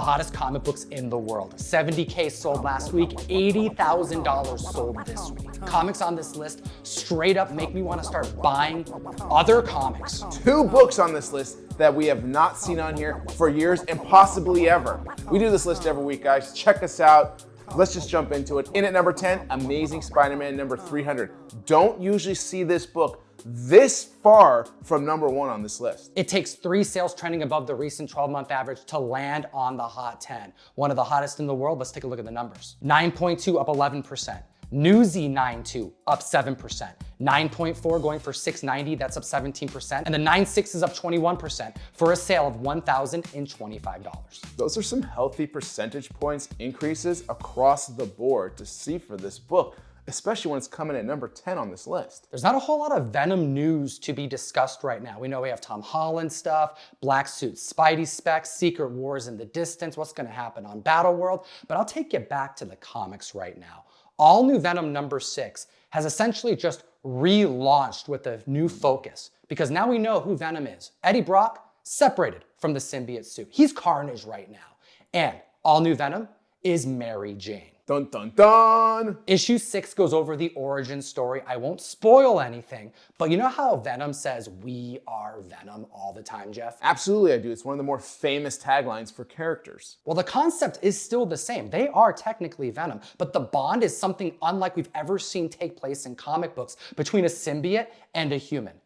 hottest comic books in the world. 70K sold last week, $80,000 sold this week. Comics on this list straight up make me want to start buying other comics. 2 books on this list that we have not seen on here for years and possibly ever. We do this list every week, guys. Check us out. Let's just jump into it. In at number 10, Amazing Spider-Man number 300. Don't usually see this book this far from number 1 on this list. It takes 3 sales trending above the recent 12-month average to land on the hot 10. One of the hottest in the world. Let's take a look at the numbers. 9.2 up 11%. Newsy 9.2 up 7%. 9.4 going for 690, that's up 17%. And the 9.6 is up 21% for a sale of $1,025. Those are some healthy percentage points increases across the board to see for this book, especially when it's coming at number 10 on this list. There's not a whole lot of Venom news to be discussed right now. We know we have Tom Holland stuff, Black Suit Spidey specs, Secret Wars in the distance, what's gonna happen on Battleworld, but I'll take you back to the comics right now. All New Venom number 6 has essentially just relaunched with a new focus because now we know who Venom is. Eddie Brock, separated from the symbiote suit. He's Carnage right now. And all New Venom is Mary Jane. Dun dun dun! Issue 6 goes over the origin story. I won't spoil anything, but you know how Venom says, "We are Venom" all the time, Jeff? Absolutely I do. It's one of the more famous taglines for characters. Well, the concept is still the same. They are technically Venom, but the bond is something unlike we've ever seen take place in comic books between a symbiote and a human.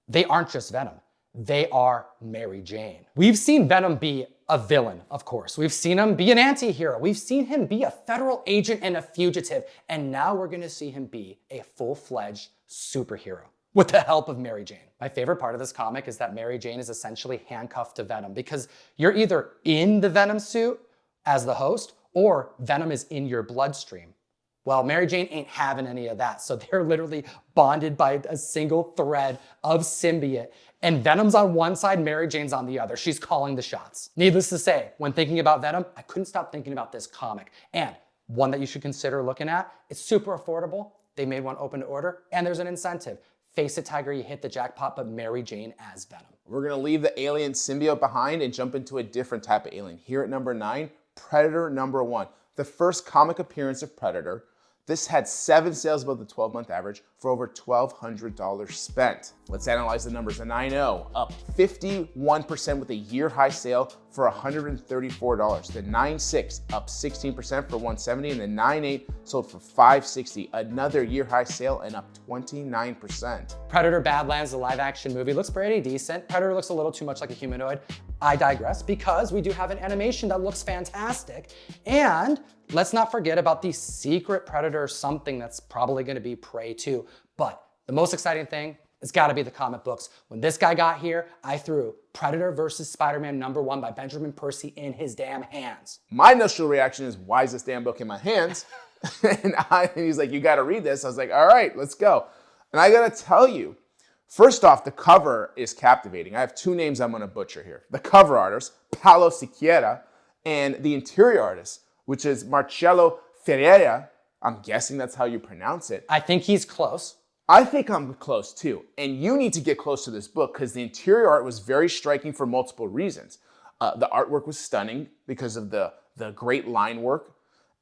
They aren't just Venom. They are Mary Jane. We've seen Venom be a villain, of course. We've seen him be an anti-hero. We've seen him be a federal agent and a fugitive. And now we're gonna see him be a full-fledged superhero with the help of Mary Jane. My favorite part of this comic is that Mary Jane is essentially handcuffed to Venom because you're either in the Venom suit as the host or Venom is in your bloodstream. Well, Mary Jane ain't having any of that. So they're literally bonded by a single thread of symbiote. And Venom's on one side, Mary Jane's on the other. She's calling the shots. Needless to say, when thinking about Venom, I couldn't stop thinking about this comic. And one that you should consider looking at, it's super affordable. They made one open to order, and there's an incentive. Face it, Tiger, you hit the jackpot, but Mary Jane as Venom. We're gonna leave the alien symbiote behind and jump into a different type of alien. Here at number 9, Predator number 1. The first comic appearance of Predator. This had 7 sales above the 12-month average for over $1,200 spent. Let's analyze the numbers. The 9.0 up 51% with a year high sale for $134. The 9.6 up 16% for $170, and the 9.8 sold for $560. Another year high sale and up 29%. Predator Badlands, the live action movie, looks pretty decent. Predator looks a little too much like a humanoid. I digress because we do have an animation that looks fantastic. And let's not forget about the secret Predator, something that's probably gonna be Prey 2. But the most exciting thing, it's gotta be the comic books. When this guy got here, I threw Predator versus Spider-Man number 1 by Benjamin Percy in his damn hands. My initial reaction is, why is this damn book in my hands? and he's like, you gotta read this. I was like, all right, let's go. And I gotta tell you, first off, the cover is captivating. I have 2 names I'm gonna butcher here. The cover artist, Paulo Siqueira, and the interior artist, which is Marcelo Ferreira. I'm guessing that's how you pronounce it. I think he's close. I think I'm close too. And you need to get close to this book because the interior art was very striking for multiple reasons. The artwork was stunning because of the great line work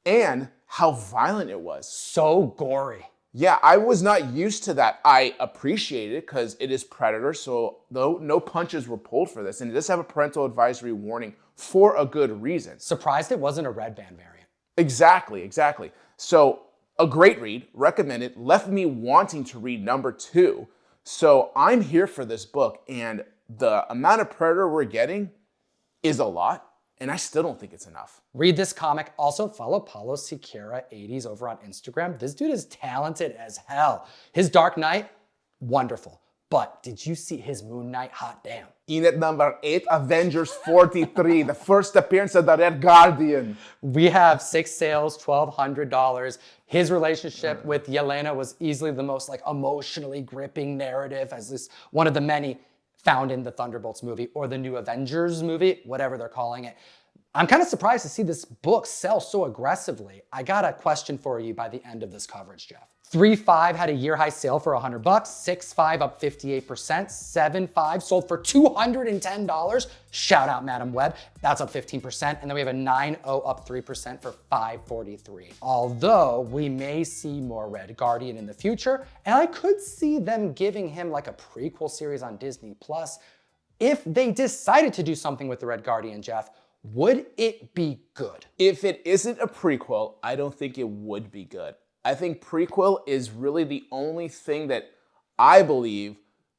and how violent it was. So gory. Yeah, I was not used to that. I appreciate it because it is Predator, so no punches were pulled for this. And it does have a parental advisory warning for a good reason. Surprised it wasn't a red band variant. Exactly. So a great read, recommended, left me wanting to read number 2. So I'm here for this book, and the amount of Predator we're getting is a lot, and I still don't think it's enough. Read this comic. Also follow Paulo Siqueira 80s over on Instagram. This dude is talented as hell. His Dark Knight, wonderful. But did you see his Moon Knight? Hot damn. In at number 8, Avengers 43, the first appearance of the Red Guardian. We have 6 sales, $1,200. His relationship with Yelena was easily the most emotionally gripping narrative, as this one of the many found in the Thunderbolts movie or the new Avengers movie, whatever they're calling it. I'm kind of surprised to see this book sell so aggressively. I got a question for you by the end of this coverage, Jeff. 3.5 had a year high sale for $100. 6.5 up 58%. 7.5 sold for $210. Shout out Madam Web, that's up 15%. And then we have a 9.0 up 3% for $543. Although we may see more Red Guardian in the future, and I could see them giving him like a prequel series on Disney Plus. If they decided to do something with the Red Guardian, Jeff, would it be good? If it isn't a prequel, I don't think it would be good. I think prequel is really the only thing that I believe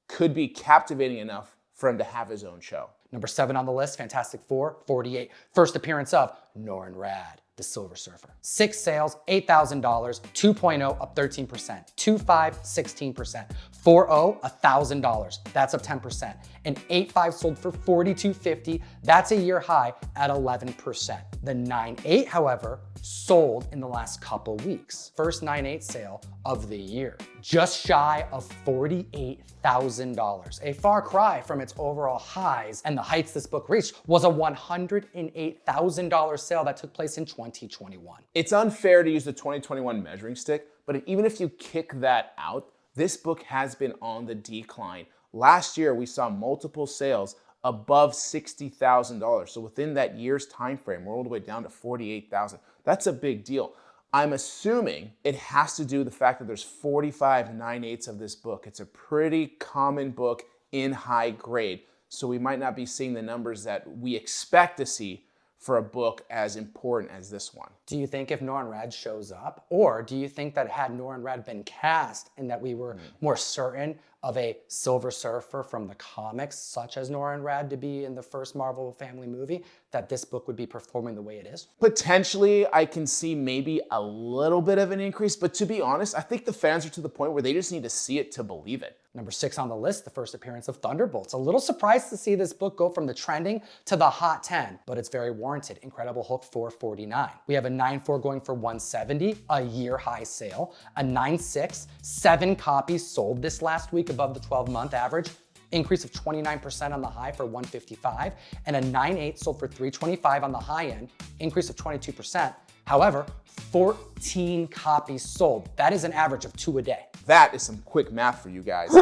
could be captivating enough for him to have his own show. Number 7 on the list, Fantastic Four, 48. First appearance of Norrin Radd, the Silver Surfer. 6 sales, $8,000, 2.0 up 13%, 2.5, 16%, 4.0, $1,000, that's up 10%, and 8.5 sold for $4,250, that's a year high at 11%. The 9.8, however, sold in the last couple weeks. First 9.8 sale of the year. Just shy of $48,000. A far cry from its overall highs, and the heights this book reached was a $108,000 sale that took place in 2021. It's unfair to use the 2021 measuring stick, but even if you kick that out, this book has been on the decline. Last year, we saw multiple sales above $60,000. So within that year's time frame, we're all the way down to $48,000. That's a big deal. I'm assuming it has to do with the fact that there's 45 9/8 of this book. It's a pretty common book in high grade. So we might not be seeing the numbers that we expect to see for a book as important as this one. Do you think if Norrin Radd shows up, or do you think that had Norrin Radd been cast and that we were more certain of a Silver Surfer from the comics, such as Norrin Radd, to be in the first Marvel family movie, that this book would be performing the way it is? Potentially, I can see maybe a little bit of an increase, but to be honest, I think the fans are to the point where they just need to see it to believe it. Number 6 on the list, the first appearance of Thunderbolts. A little surprised to see this book go from the trending to the hot 10, but it's very warranted. Incredible Hulk 449. We have a 9.4 going for $170, a year high sale, a 9.6, 7 copies sold this last week above the 12-month average, increase of 29% on the high for $155, and a 9.8 sold for $325 on the high end, increase of 22%. However, 14 copies sold. That is an average of 2 a day. That is some quick math for you guys.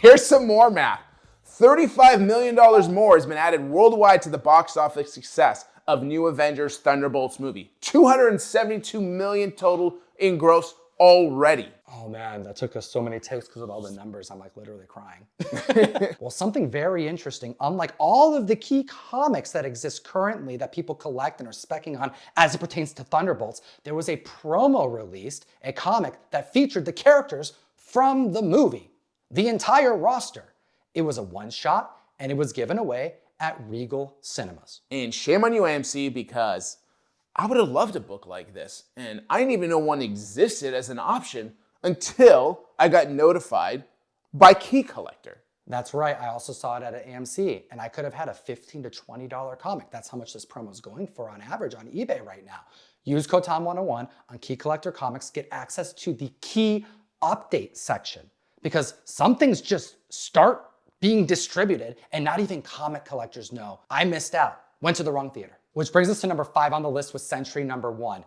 Here's some more math. $35 million more has been added worldwide to the box office success of New Avengers Thunderbolts movie. $272 million total in gross already. Oh man, that took us so many takes because of all the numbers. I'm like literally crying. Well, something very interesting, unlike all of the key comics that exist currently that people collect and are speccing on as it pertains to Thunderbolts, there was a promo released, a comic that featured the characters from the movie, the entire roster. It was a one-shot and it was given away at Regal Cinemas. And shame on you, AMC, because I would have loved a book like this. And I didn't even know one existed as an option until I got notified by Key Collector. That's right, I also saw it at an AMC, and I could have had a $15 to $20 comic. That's how much this promo is going for on average on eBay right now. Use code TOM101 on Key Collector Comics, get access to the Key Update section, because some things just start being distributed and not even comic collectors know. I missed out, went to the wrong theater. Which brings us to number 5 on the list with Century number 1.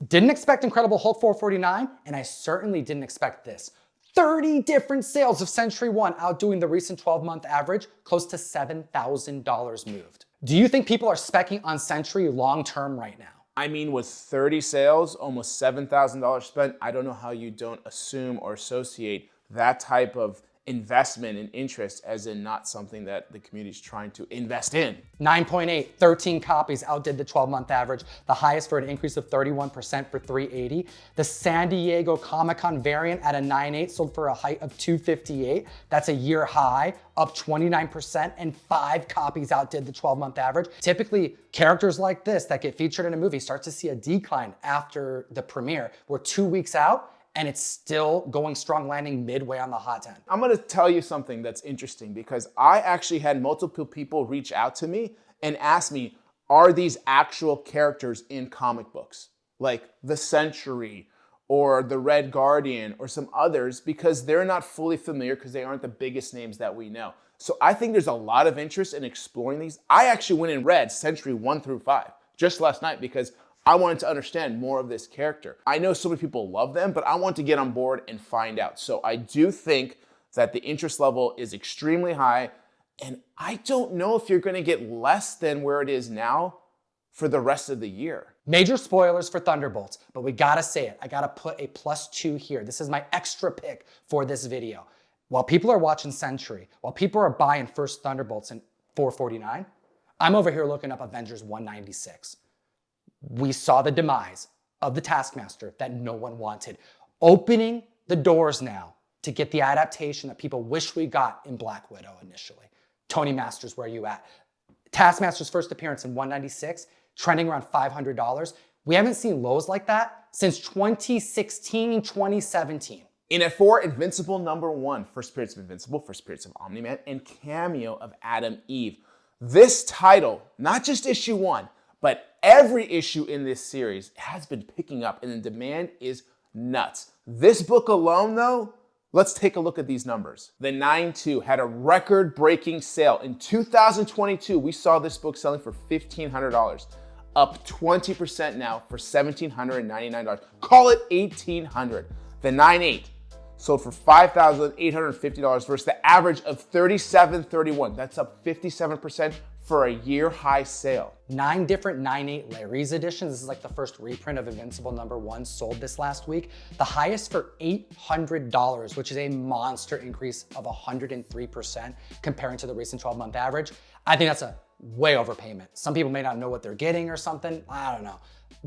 Didn't expect Incredible Hulk 449, and I certainly didn't expect this. 30 different sales of Century 1, outdoing the recent 12-month average, close to $7,000 moved. Do you think people are speccing on Century long-term right now? I mean, with 30 sales, almost $7,000 spent, I don't know how you don't assume or associate that type of investment and interest as in not something that the community is trying to invest in. 9.8, 13 copies outdid the 12-month average, the highest for an increase of 31% for $380. The San Diego Comic-Con variant at a 9.8 sold for a height of $258. That's a year high, up 29%, and 5 copies outdid the 12-month average. Typically, characters like this that get featured in a movie start to see a decline after the premiere. We're 2 weeks out, and it's still going strong, landing midway on the hot 10. I'm gonna tell you something that's interesting, because I actually had multiple people reach out to me and ask me, are these actual characters in comic books? Like the Century or the Red Guardian or some others, because they're not fully familiar because they aren't the biggest names that we know. So I think there's a lot of interest in exploring these. I actually went and read Century 1 through 5 just last night because I wanted to understand more of this character. I know so many people love them, but I want to get on board and find out. So I do think that the interest level is extremely high, and I don't know if you're gonna get less than where it is now for the rest of the year. Major spoilers for Thunderbolts, but we gotta say it. I gotta put a +2 here. This is my extra pick for this video. While people are watching Century, while people are buying first Thunderbolts in $449, I'm over here looking up Avengers 196. We saw the demise of the Taskmaster that no one wanted, opening the doors now to get the adaptation that people wish we got in Black Widow initially. Tony Masters, where you at? Taskmaster's first appearance in 196, trending around $500. We haven't seen lows like that since 2016, 2017. In at 4, Invincible #1, First Appearance of Invincible, First Appearance of Omni-Man, and cameo of Adam Eve. This title, not just issue 1, but every issue in this series has been picking up, and the demand is nuts. This book alone, though, let's take a look at these numbers. The 9-2 had a record-breaking sale. In 2022, we saw this book selling for $1,500, up 20% now for $1,799. Call it $1,800. The 9-8 sold for $5,850 versus the average of $3,731. That's up 57% for a year-high sale. 9 different 9/8 Larry's editions. This is like the first reprint of Invincible #1 sold this last week. The highest for $800, which is a monster increase of 103% comparing to the recent 12-month average. I think that's a way overpayment. Some people may not know what they're getting or something. I don't know.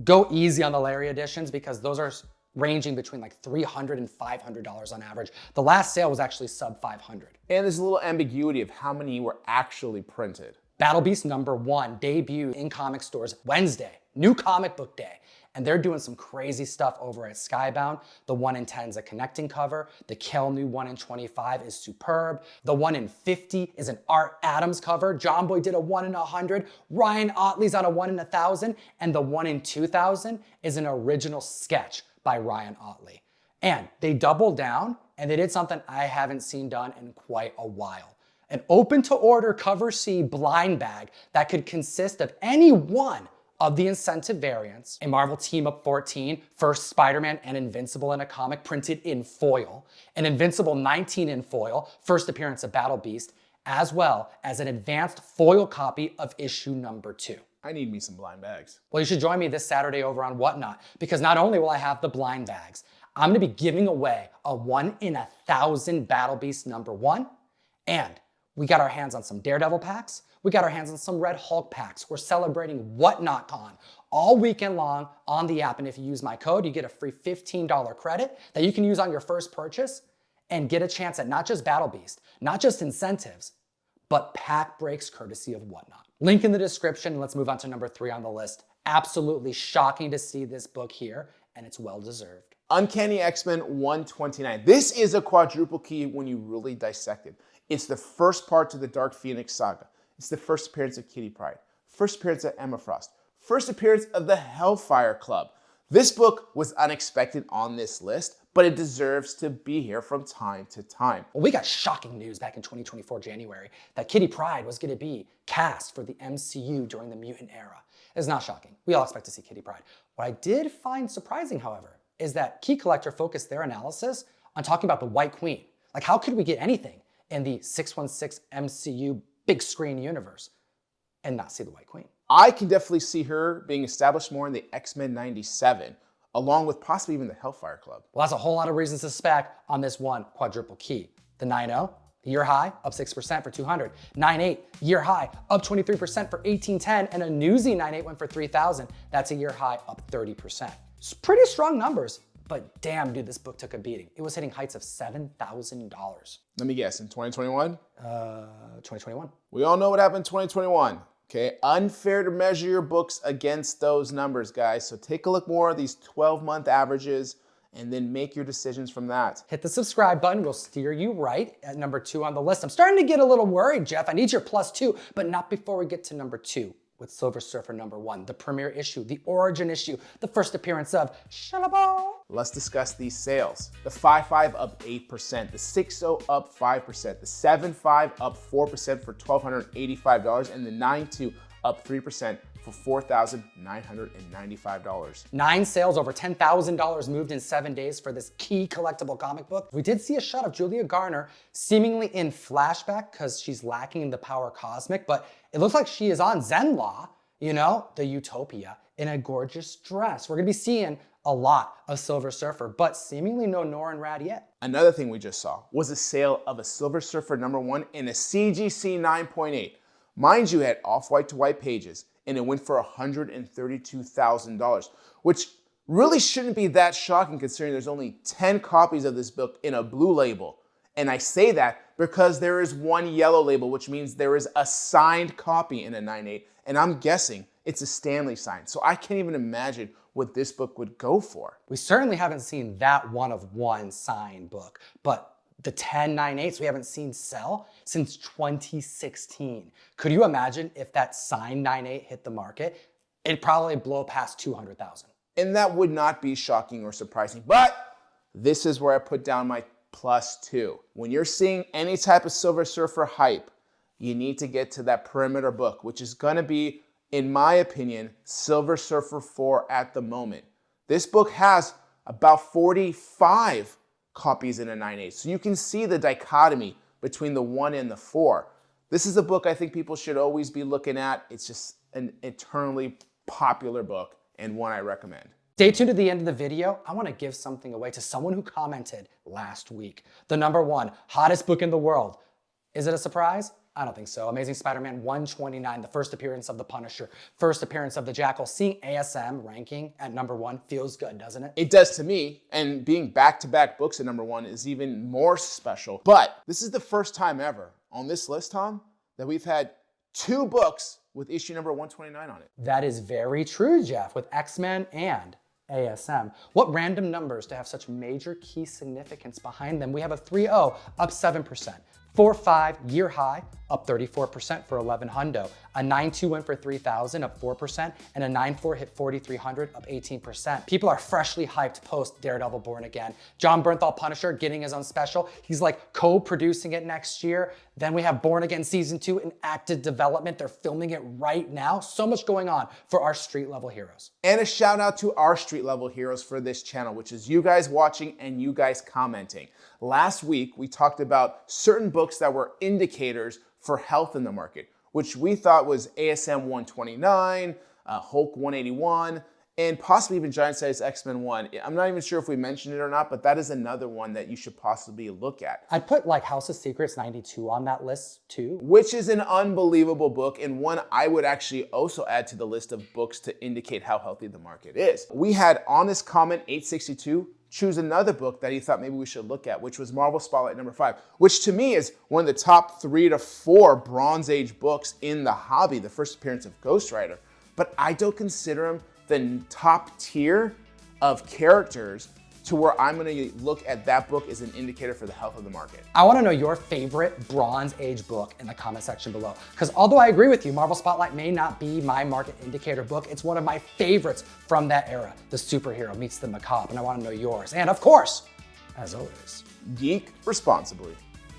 Go easy on the Larry editions because those are ranging between like $300 and $500 on average. The last sale was actually sub 500. And there's a little ambiguity of how many were actually printed. Battle Beast #1 debuted in comic stores Wednesday, New Comic Book Day. And they're doing some crazy stuff over at Skybound. The 1 in 10 is a connecting cover. The Kel new 1 in 25 is superb. The 1 in 50 is an Art Adams cover. John Boy did a 1 in 100. Ryan Ottley's on a 1 in 1,000. And the 1 in 2,000 is an original sketch by Ryan Ottley. And they doubled down and they did something I haven't seen done in quite a while. An open-to-order cover C blind bag that could consist of any one of the incentive variants, a Marvel Team Up 14, first Spider-Man and Invincible in a comic printed in foil, an Invincible 19 in foil, first appearance of Battle Beast, as well as an advanced foil copy of issue #2. I need me some blind bags. Well, you should join me this Saturday over on Whatnot, because not only will I have the blind bags, I'm gonna be giving away a 1 in 1,000 Battle Beast #1, and we got our hands on some Daredevil packs. We got our hands on some Red Hulk packs. We're celebrating WhatNotCon all weekend long on the app. And if you use my code, you get a free $15 credit that you can use on your first purchase and get a chance at not just Battle Beast, not just incentives, but pack breaks courtesy of Whatnot. Link in the description. Let's move on to #3 on the list. Absolutely shocking to see this book here, and it's well deserved. Uncanny X-Men 129. This is a quadruple key when you really dissect it. It's the first part to the Dark Phoenix saga. It's the first appearance of Kitty Pryde, first appearance of Emma Frost, first appearance of the Hellfire Club. This book was unexpected on this list, but it deserves to be here from time to time. Well, we got shocking news back in 2024 January that Kitty Pryde was going to be cast for the MCU during the mutant era. It's not shocking. We all expect to see Kitty Pryde. What I did find surprising, however, is that Key Collector focused their analysis on talking about the White Queen. Like, how could we get anything in the 616 MCU big screen universe and not see the White Queen? I can definitely see her being established more in the X-Men 97, along with possibly even the Hellfire Club. Well, that's a whole lot of reasons to spec on this one quadruple key. The 9-0, year high, up 6% for 200. 9-8, year high, up 23% for 1810. And a Newsy 9-8 went for 3,000. That's a year high, up 30%. It's pretty strong numbers. But damn, dude, this book took a beating. It was hitting heights of $7,000. Let me guess, in 2021? 2021. We all know what happened in 2021. Okay, unfair to measure your books against those numbers, guys. So take a look more at these 12-month averages and then make your decisions from that. Hit the subscribe button. We'll steer you right at #2 on the list. I'm starting to get a little worried, Jeff. I need your +2, but not before we get to #2 with Silver Surfer #1, the premiere issue, the origin issue, the first appearance of Shalabah. Let's discuss these sales. The 5.5 up 8%, the 6.0 up 5%, the 7.5 up 4% for $1,285, and the 9.2 up 3% for $4,995. 9 sales, over $10,000 moved in 7 days for this key collectible comic book. We did see a shot of Julia Garner seemingly in flashback because she's lacking in the power cosmic, but it looks like she is on Zenlaw, you know, the Utopia, in a gorgeous dress. We're gonna be seeing a lot of Silver Surfer, but seemingly no Norrin Rad yet. Another thing we just saw was a sale of a Silver Surfer #1 in a CGC 9.8. Mind you, it had off-white to white pages, and it went for $132,000, which really shouldn't be that shocking considering there's only 10 copies of this book in a blue label. And I say that because there is one yellow label, which means there is a signed copy in a 9.8, and I'm guessing it's a Stanley sign. So I can't even imagine what this book would go for. We certainly haven't seen that one-of-one signed book, but the 10 9.8s we haven't seen sell since 2016. Could you imagine if that signed 9.8 hit the market? It'd probably blow past 200,000. And that would not be shocking or surprising, but this is where I put down my +2. When you're seeing any type of Silver Surfer hype, you need to get to that perimeter book, which is gonna be, in my opinion, Silver Surfer 4 at the moment. This book has about 45 copies in a 9.8. So you can see the dichotomy between the 1 and the 4. This is a book I think people should always be looking at. It's just an eternally popular book and one I recommend. Stay tuned to the end of the video. I want to give something away to someone who commented last week. The #1 hottest book in the world. Is it a surprise? I don't think so. Amazing Spider-Man 129, the first appearance of the Punisher, first appearance of the Jackal. Seeing ASM ranking at #1 feels good, doesn't it? It does to me, and being back-to-back books at #1 is even more special. But this is the first time ever on this list, Tom, that we've had 2 books with issue number 129 on it. That is very true, Jeff, with X-Men and ASM. What random numbers to have such major key significance behind them? We have a 3.0 up 7%. 4.5 year high, up 34% for 11 hundo. A 9.2 went for 3,000, up 4%, and a 9.4 hit 4,300, up 18%. People are freshly hyped post Daredevil Born Again. John Bernthal Punisher getting his own special. He's like co-producing it next year. Then we have Born Again Season 2 in active development. They're filming it right now. So much going on for our street level heroes. And a shout out to our street level heroes for this channel, which is you guys watching and you guys commenting. Last week, we talked about certain books that were indicators for health in the market, which we thought was ASM 129, Hulk 181, and possibly even Giant Size X-Men 1. I'm not even sure if we mentioned it or not, but that is another one that you should possibly look at. I'd put like House of Secrets 92 on that list too. Which is an unbelievable book, and one I would actually also add to the list of books to indicate how healthy the market is. We had Honest Comment 862 choose another book that he thought maybe we should look at, which was Marvel Spotlight #5, which to me is one of the top 3 to 4 Bronze Age books in the hobby, the first appearance of Ghost Rider. But I don't consider him the top tier of characters to where I'm gonna look at that book as an indicator for the health of the market. I wanna know your favorite Bronze Age book in the comment section below. Because although I agree with you, Marvel Spotlight may not be my market indicator book, it's one of my favorites from that era. The superhero meets the macabre, and I wanna know yours. And of course, as always, geek responsibly.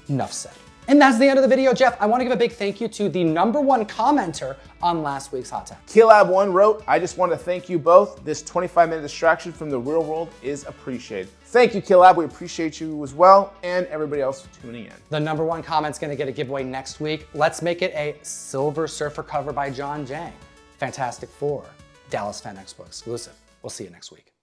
Enough said. And that's the end of the video, Jeff. I wanna give a big thank you to the #1 commenter on last week's Hot Tag. Killab1 wrote, I just want to thank you both. This 25-minute distraction from the real world is appreciated. Thank you, Killab. We appreciate you as well, and everybody else tuning in. The #1 comment's gonna get a giveaway next week. Let's make it a Silver Surfer cover by John Jang. Fantastic Four, Dallas Fan Expo exclusive. We'll see you next week.